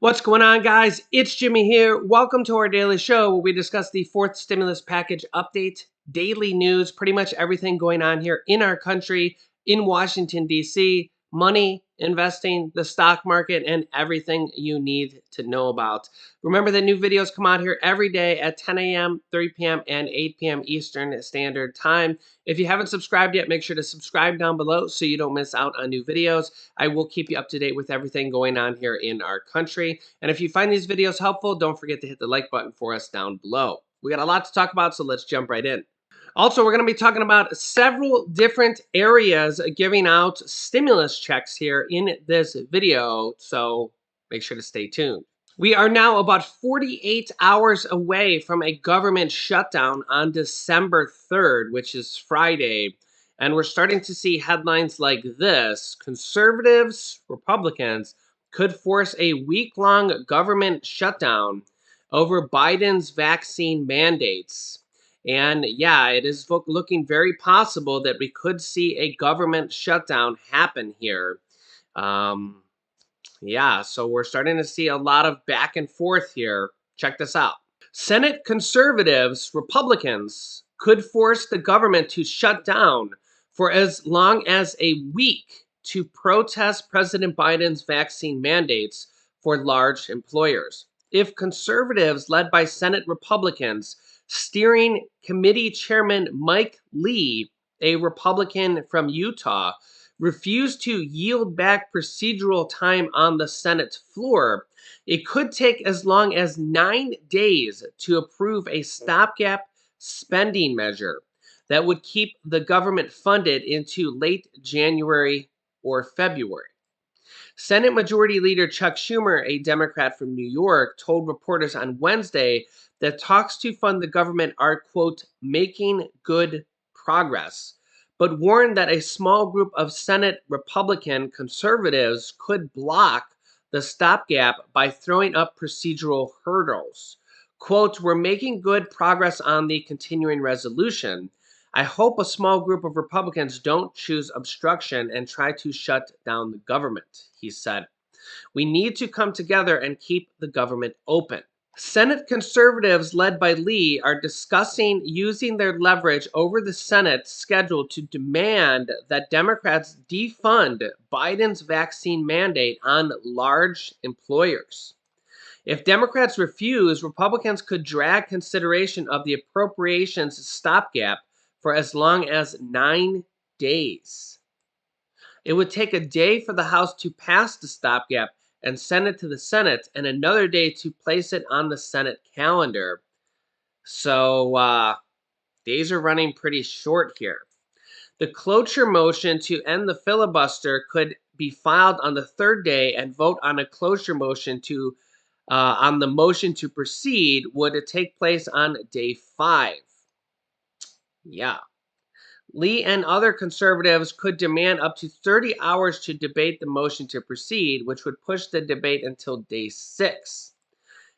What's going on, guys? It's Jimmy here. Welcome to our daily show where we discuss the fourth stimulus package update, daily news, pretty much everything going on here in our country, in Washington, D.C., money, investing, the stock market, and everything you need to know about. Remember that new videos come out here every day at 10 a.m., 3 p.m., and 8 p.m. Eastern Standard Time. If you haven't subscribed yet, make sure to subscribe down below so you don't miss out on new videos. I will keep you up to date with everything going on here in our country. And if you find these videos helpful, don't forget to hit the like button for us down below. We got a lot to talk about, so let's jump right in. Also, we're going to be talking about several different areas giving out stimulus checks here in this video, so make sure to stay tuned. We are now about 48 hours away from a government shutdown on December 3rd, which is Friday. And we're starting to see headlines like this: conservatives, Republicans could force a week-long government shutdown over Biden's vaccine mandates. And yeah, it is looking very possible that we could see a government shutdown happen here. Yeah, so we're starting to see a lot of back and forth here. Check this out. Senate conservatives, Republicans, could force the government to shut down for as long as a week to protest President Biden's vaccine mandates for large employers. If conservatives, led by Senate Republicans, steering committee chairman Mike Lee, a Republican from Utah, refused to yield back procedural time on the Senate floor, it could take as long as 9 days to approve a stopgap spending measure that would keep the government funded into late January or February. Senate Majority Leader Chuck Schumer, a Democrat from New York, told reporters on Wednesday that talks to fund the government are, quote, making good progress, but warned that a small group of Senate Republican conservatives could block the stopgap by throwing up procedural hurdles. Quote, we're making good progress on the continuing resolution. I hope a small group of Republicans don't choose obstruction and try to shut down the government, he said. We need to come together and keep the government open. Senate conservatives, led by Lee, are discussing using their leverage over the Senate's schedule to demand that Democrats defund Biden's vaccine mandate on large employers. If Democrats refuse, Republicans could drag consideration of the appropriations stopgap for as long as 9 days. It would take a day for the House to pass the stopgap and send it to the Senate, and another day to place it on the Senate calendar. So, days are running pretty short here. The cloture motion to end the filibuster could be filed on the third day, and vote on a cloture motion on the motion to proceed would take place on day 5. Yeah. Lee and other conservatives could demand up to 30 hours to debate the motion to proceed, which would push the debate until day 6.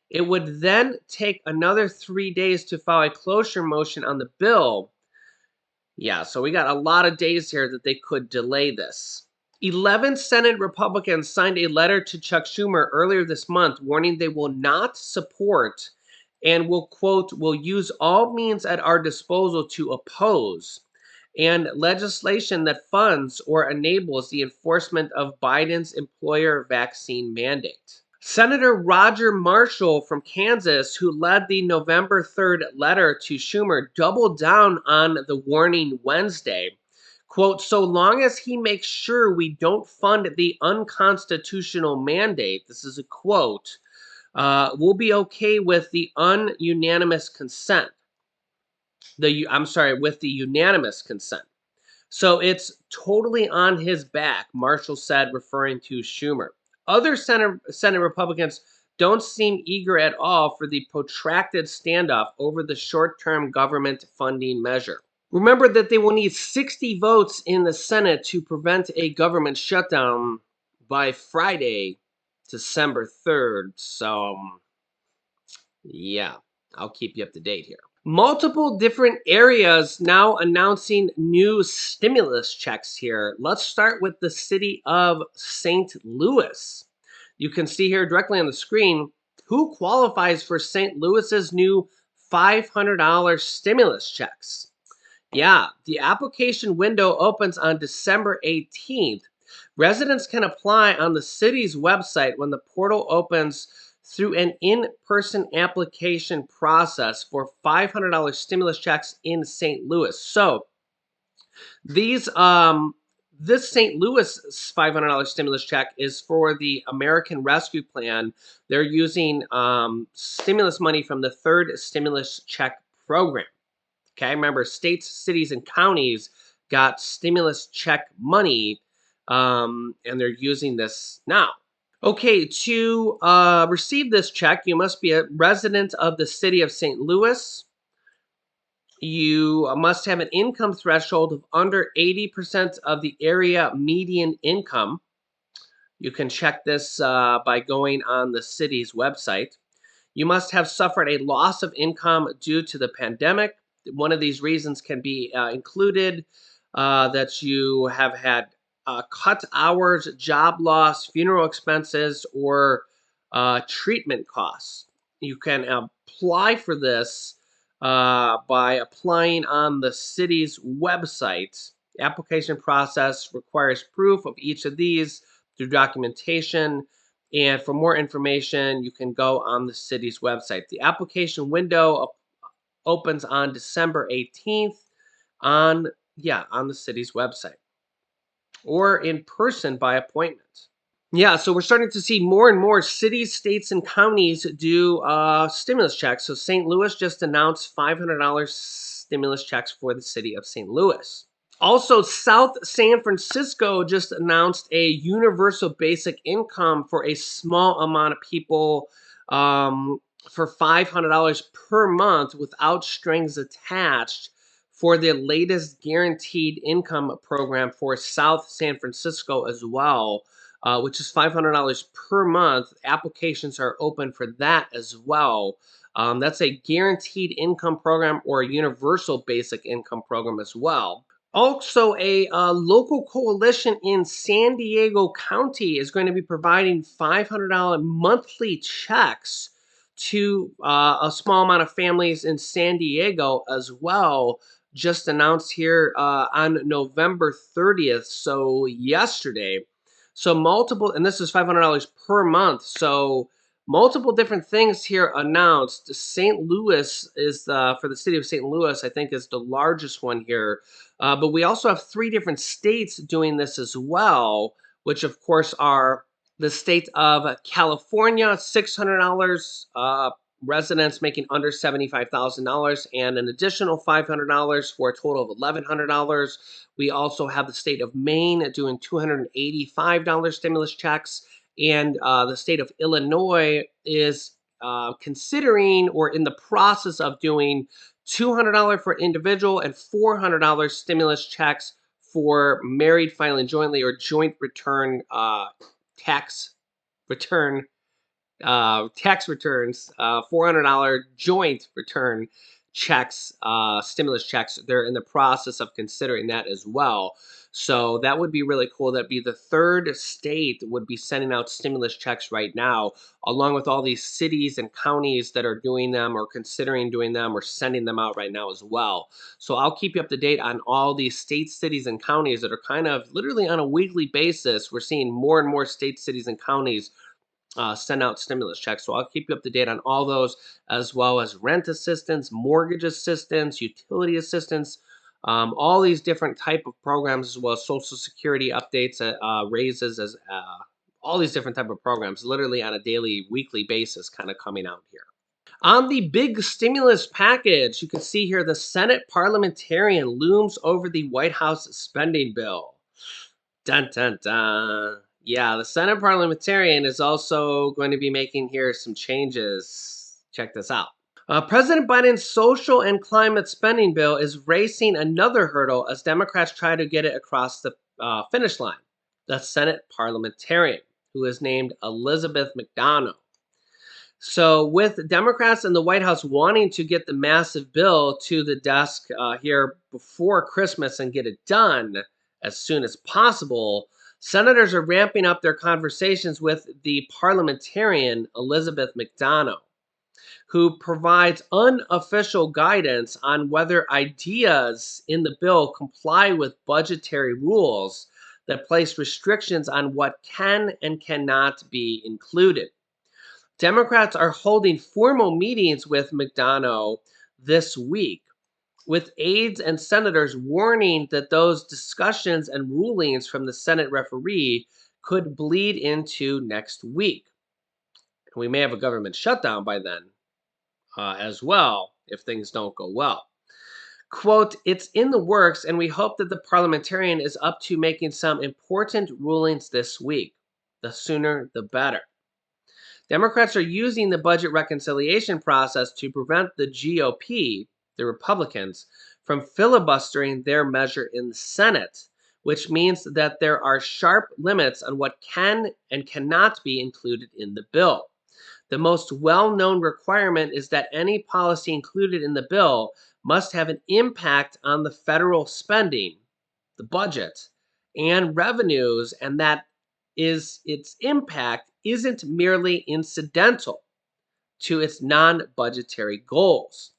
It would then take another 3 days to file a cloture motion on the bill. Yeah, so we got a lot of days here that they could delay this. 11 Senate Republicans signed a letter to Chuck Schumer earlier this month warning they will not support and will, quote, will use all means at our disposal to oppose and legislation that funds or enables the enforcement of Biden's employer vaccine mandate. Senator Roger Marshall from Kansas, who led the November 3rd letter to Schumer, doubled down on the warning Wednesday. Quote, so long as he makes sure we don't fund the unconstitutional mandate, this is a quote, we'll be okay with the ununanimous consent. With the unanimous consent. So it's totally on his back, Marshall said, referring to Schumer. Other Senate Republicans don't seem eager at all for the protracted standoff over the short-term government funding measure. Remember that they will need 60 votes in the Senate to prevent a government shutdown by Friday, December 3rd. So, yeah, I'll keep you up to date here. Multiple different areas now announcing new stimulus checks here. Let's start with the city of St. Louis. you can see here directly on the screen who qualifies for St. Louis's new $500 stimulus checks. Yeah, the application window opens on December 18th. Residents can apply on the city's website when the portal opens through an in-person application process for $500 stimulus checks in St. Louis. So these this St. Louis $500 stimulus check is for the American Rescue Plan. They're using stimulus money from the third stimulus check program. Okay, remember, states, cities, and counties got stimulus check money, and they're using this now. Okay, to receive this check, you must be a resident of the city of St. Louis. You must have an income threshold of under 80% of the area median income. You can check this by going on the city's website. You must have suffered a loss of income due to the pandemic. One of these reasons can be included that you have had cut hours, job loss, funeral expenses, or treatment costs. You can apply for this by applying on the city's website. The application process requires proof of each of these through documentation. And for more information, you can go on the city's website. The application window opens on December 18th on the city's website or in person by appointment. Yeah, so we're starting to see more and more cities, states, and counties do stimulus checks. So St. Louis just announced $500 stimulus checks for the city of St. Louis. Also, South San Francisco just announced a universal basic income for a small amount of people for $500 per month without strings attached for the latest guaranteed income program for South San Francisco as well, which is $500 per month. Applications are open for that as well. That's a guaranteed income program or a universal basic income program as well. Also, a local coalition in San Diego County is going to be providing $500 monthly checks to a small amount of families in San Diego as well. Just announced here on November 30th, so yesterday. So multiple, and this is $500 per month. So multiple different things here announced. St. Louis is for the city of St. Louis, I think, is the largest one here. But we also have 3 different states doing this as well, which of course are the state of California, $600, residents making under $75,000, and an additional $500 for a total of $1,100. We also have the state of Maine doing $285 stimulus checks, and the state of Illinois is considering or in the process of doing $200 for individual and $400 stimulus checks for married filing jointly or joint return tax returns, $400 joint return checks, stimulus checks. They're in the process of considering that as well. So that would be really cool. That'd be the 3rd state would be sending out stimulus checks right now, along with all these cities and counties that are doing them or considering doing them or sending them out right now as well. So I'll keep you up to date on all these states, cities, and counties that are kind of literally on a weekly basis. We're seeing more and more states, cities, and counties send out stimulus checks. So I'll keep you up to date on all those, as well as rent assistance, mortgage assistance, utility assistance, all these different type of programs, as well as Social Security updates, raises, as all these different type of programs, literally on a daily, weekly basis, kind of coming out here. On the big stimulus package, you can see here the Senate parliamentarian looms over the White House spending bill. Dun, dun, dun. Yeah, the Senate parliamentarian is also going to be making here some changes. Check this out. President Biden's social and climate spending bill is racing another hurdle as Democrats try to get it across the finish line. The Senate parliamentarian, who is named Elizabeth McDonough. So with Democrats in the White House wanting to get the massive bill to the desk here before Christmas and get it done as soon as possible, Senators are ramping up their conversations with the parliamentarian Elizabeth McDonough, who provides unofficial guidance on whether ideas in the bill comply with budgetary rules that place restrictions on what can and cannot be included. Democrats are holding formal meetings with McDonough this week, with aides and senators warning that those discussions and rulings from the Senate referee could bleed into next week. We may have a government shutdown by then as well if things don't go well. Quote, it's in the works, and we hope that the parliamentarian is up to making some important rulings this week. The sooner, the better. Democrats are using the budget reconciliation process to prevent the GOP, the Republicans, from filibustering their measure in the Senate, which means that there are sharp limits on what can and cannot be included in the bill. The most well-known requirement is that any policy included in the bill must have an impact on the federal spending, the budget, and revenues, and that its impact isn't merely incidental to its non-budgetary goals.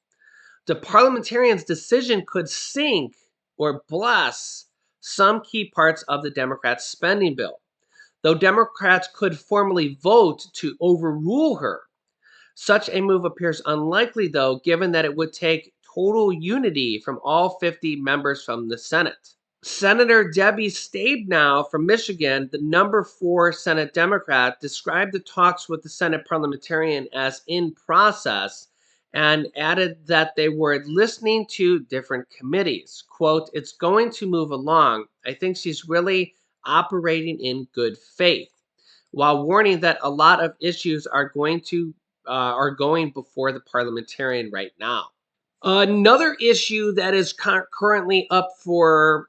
The parliamentarian's decision could sink or bless some key parts of the Democrats' spending bill, though Democrats could formally vote to overrule her. Such a move appears unlikely, though, given that it would take total unity from all 50 members from the Senate. Senator Debbie Stabenow from Michigan, the number 4 Senate Democrat, described the talks with the Senate parliamentarian as in process and added that they were listening to different committees. Quote, it's going to move along. I think she's really operating in good faith, while warning that a lot of issues are going before the parliamentarian right now. Another issue that is currently up for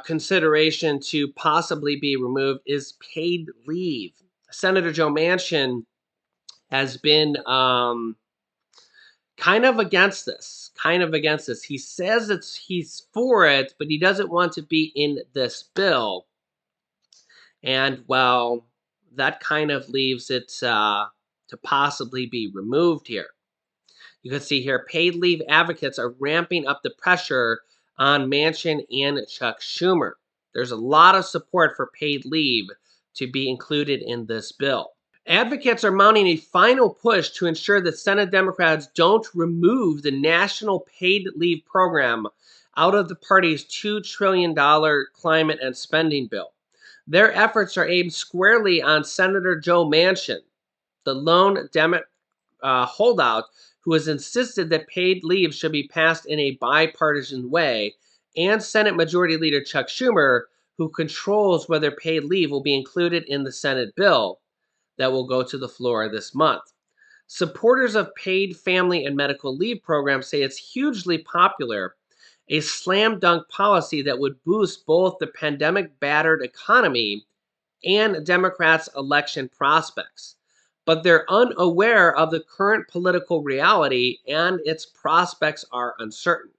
consideration to possibly be removed is paid leave. Senator Joe Manchin has been kind of against this. He says he's for it, but he doesn't want to be in this bill. And well, that kind of leaves it to possibly be removed here. You can see here, paid leave advocates are ramping up the pressure on Manchin and Chuck Schumer. There's a lot of support for paid leave to be included in this bill. Advocates are mounting a final push to ensure that Senate Democrats don't remove the National Paid Leave Program out of the party's $2 trillion climate and spending bill. Their efforts are aimed squarely on Senator Joe Manchin, the lone holdout who has insisted that paid leave should be passed in a bipartisan way, and Senate Majority Leader Chuck Schumer, who controls whether paid leave will be included in the Senate bill that will go to the floor this month. Supporters of paid family and medical leave programs say it's hugely popular, a slam dunk policy that would boost both the pandemic-battered economy and Democrats' election prospects. But they're unaware of the current political reality, and its prospects are uncertain.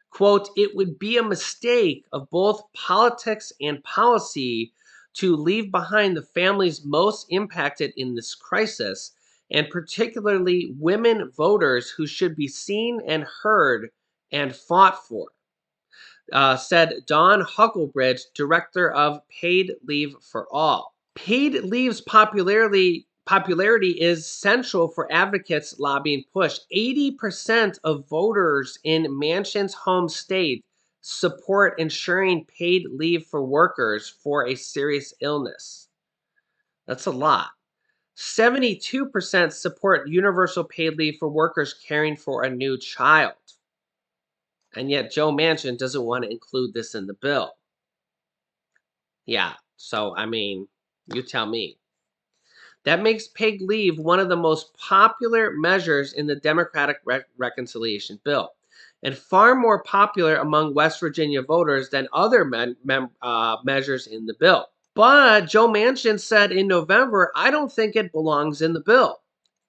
Quote, it would be a mistake of both politics and policy to leave behind the families most impacted in this crisis, and particularly women voters who should be seen and heard and fought for, said Dawn Huckelbridge, director of Paid Leave for All. Paid leave's popularity is central for advocates' lobbying push. 80% of voters in Manchin's home state support ensuring paid leave for workers for a serious illness. That's a lot. 72% support universal paid leave for workers caring for a new child. And yet Joe Manchin doesn't want to include this in the bill. Yeah, so I mean, you tell me. That makes paid leave one of the most popular measures in the Democratic reconciliation bill, and far more popular among West Virginia voters than other measures in the bill. But Joe Manchin said in November, I don't think it belongs in the bill.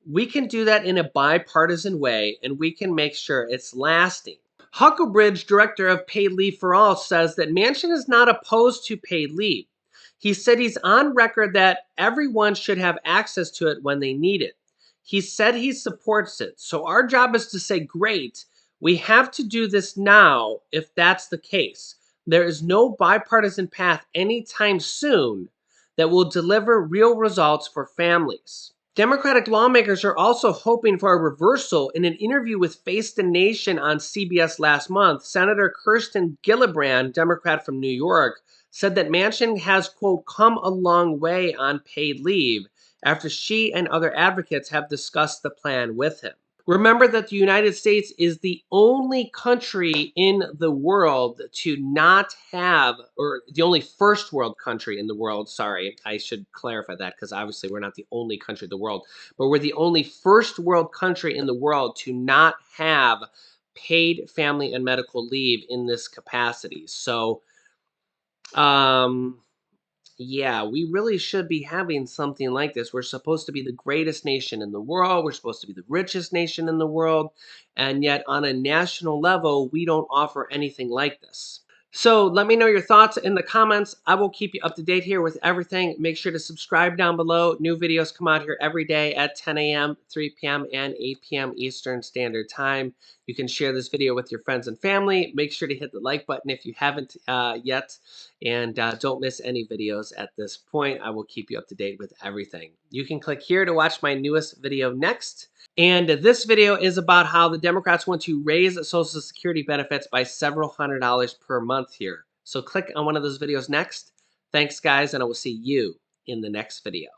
We can do that in a bipartisan way, and we can make sure it's lasting. Huckelbridge, director of Paid Leave for All, says that Manchin is not opposed to paid leave. He said he's on record that everyone should have access to it when they need it. He said he supports it. So our job is to say, great, we have to do this now if that's the case. There is no bipartisan path anytime soon that will deliver real results for families. Democratic lawmakers are also hoping for a reversal. In an interview with Face the Nation on CBS last month, Senator Kirsten Gillibrand, Democrat from New York, said that Manchin has, quote, come a long way on paid leave after she and other advocates have discussed the plan with him. Remember that the United States is the only country in the world to not have, or the only first world country in the world, sorry, I should clarify that because obviously we're not the only country in the world, but we're the only first world country in the world to not have paid family and medical leave in this capacity. So, yeah, we really should be having something like this. We're supposed to be the greatest nation in the world. We're supposed to be the richest nation in the world. And yet, on a national level, we don't offer anything like this. So let me know your thoughts in the comments. I will keep you up to date here with everything. Make sure to subscribe down below. New videos come out here every day at 10 a.m., 3 p.m., and 8 p.m. Eastern Standard Time. You can share this video with your friends and family. Make sure to hit the like button if you haven't yet. And don't miss any videos at this point. I will keep you up to date with everything. You can click here to watch my newest video next. And this video is about how the Democrats want to raise Social Security benefits by several $100s per month here. So click on one of those videos next. Thanks, guys, and I will see you in the next video.